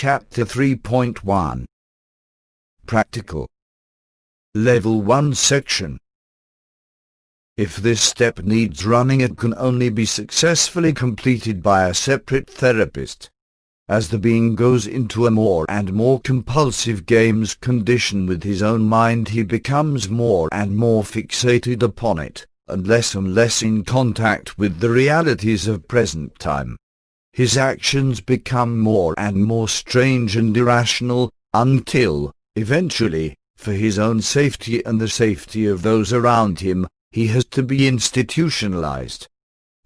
Chapter 3.1 Practical Level 1 Section. If this step needs running, it can only be successfully completed by a separate therapist. As the being goes into a more and more compulsive games condition with his own mind, he becomes more and more fixated upon it, and less in contact with the realities of present time. His actions become more and more strange and irrational, until, eventually, for his own safety and the safety of those around him, he has to be institutionalized.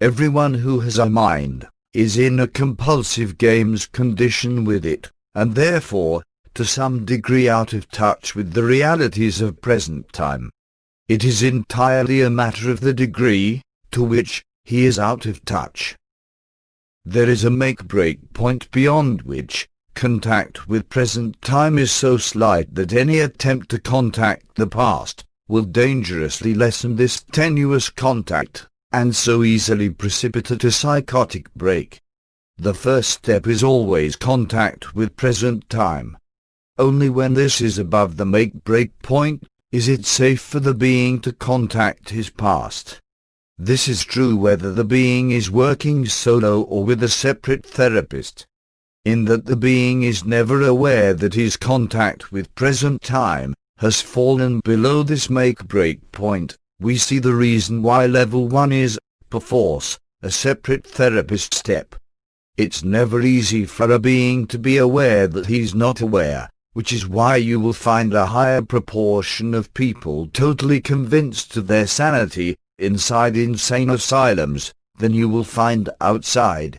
Everyone who has a mind is in a compulsive games condition with it, and therefore, to some degree out of touch with the realities of present time. It is entirely a matter of the degree to which he is out of touch. There is a make-break point beyond which contact with present time is so slight that any attempt to contact the past will dangerously lessen this tenuous contact, and so easily precipitate a psychotic break. The first step is always contact with present time. Only when this is above the make-break point is it safe for the being to contact his past. This is true whether the being is working solo or with a separate therapist. In that the being is never aware that his contact with present time has fallen below this make-break point, we see the reason why level 1 is, perforce, a separate therapist step. It's never easy for a being to be aware that he's not aware, which is why you will find a higher proportion of people totally convinced of their sanity inside insane asylums than you will find outside.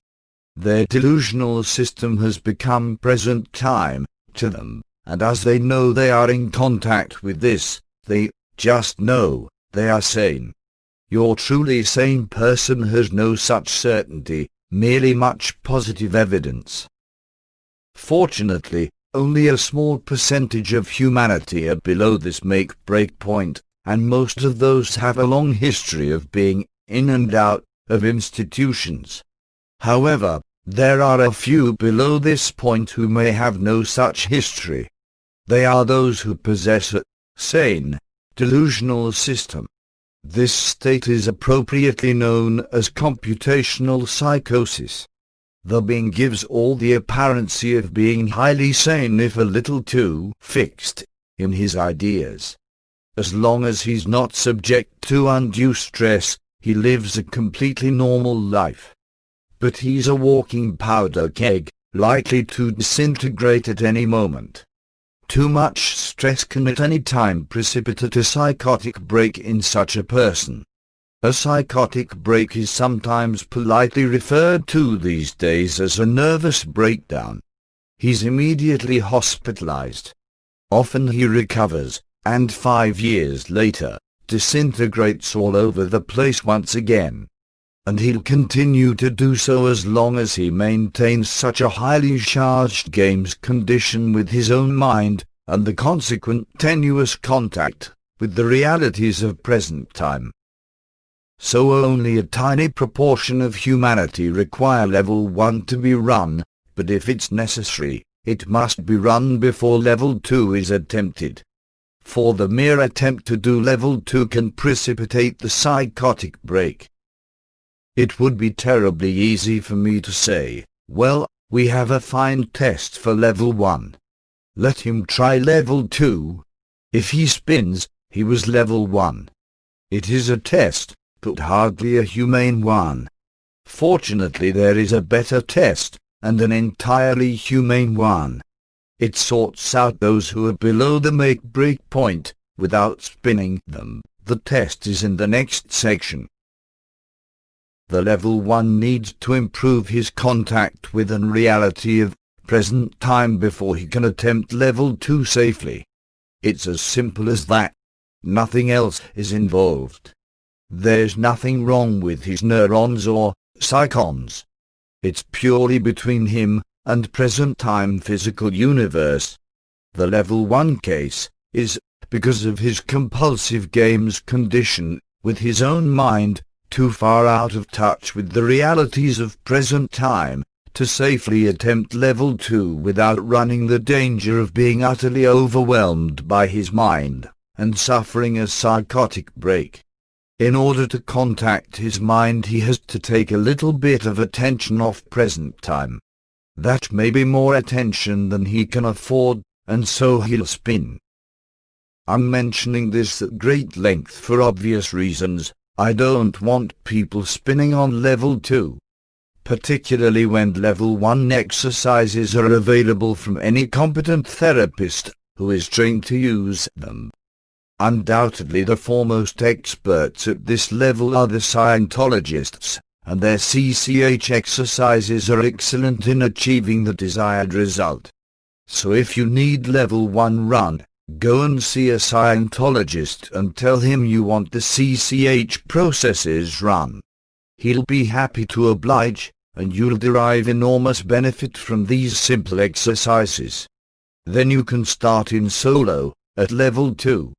Their delusional system has become present time to them, and as they know they are in contact with this, they just know they are sane. Your truly sane person has no such certainty, merely much positive evidence. Fortunately, only a small percentage of humanity are below this make-break point, and most of those have a long history of being in and out of institutions. However, there are a few below this point who may have no such history. They are those who possess a sane, delusional system. This state is appropriately known as computational psychosis. The being gives all the apparency of being highly sane if a little too fixed in his ideas. As long as he's not subject to undue stress, he lives a completely normal life. But he's a walking powder keg, likely to disintegrate at any moment. Too much stress can at any time precipitate a psychotic break in such a person. A psychotic break is sometimes politely referred to these days as a nervous breakdown. He's immediately hospitalized. Often he recovers, and 5 years later, disintegrates all over the place once again. And he'll continue to do so as long as he maintains such a highly charged games condition with his own mind, and the consequent tenuous contact with the realities of present time. So only a tiny proportion of humanity require level 1 to be run, but if it's necessary, it must be run before level 2 is attempted. For the mere attempt to do level 2 can precipitate the psychotic break. It would be terribly easy for me to say, well, we have a fine test for level 1. Let him try level 2. If he spins, he was level 1. It is a test, but hardly a humane one. Fortunately, there is a better test, and an entirely humane one. It sorts out those who are below the make-break point, without spinning them. The test is in the next section. The level 1 needs to improve his contact with and reality of present time before he can attempt level 2 safely. It's as simple as that. Nothing else is involved. There's nothing wrong with his neurons or psychons. It's purely between him and present time physical universe. The level 1 case is, because of his compulsive games condition with his own mind, too far out of touch with the realities of present time to safely attempt level 2 without running the danger of being utterly overwhelmed by his mind, and suffering a psychotic break. In order to contact his mind, he has to take a little bit of attention off present time. That may be more attention than he can afford, and so he'll spin. I'm mentioning this at great length for obvious reasons. I don't want people spinning on level 2. Particularly when level 1 exercises are available from any competent therapist who is trained to use them. Undoubtedly the foremost experts at this level are the Scientologists, and their CCH exercises are excellent in achieving the desired result. So if you need level 1 run, go and see a Scientologist and tell him you want the CCH processes run. He'll be happy to oblige, and you'll derive enormous benefit from these simple exercises. Then you can start in solo, at level 2.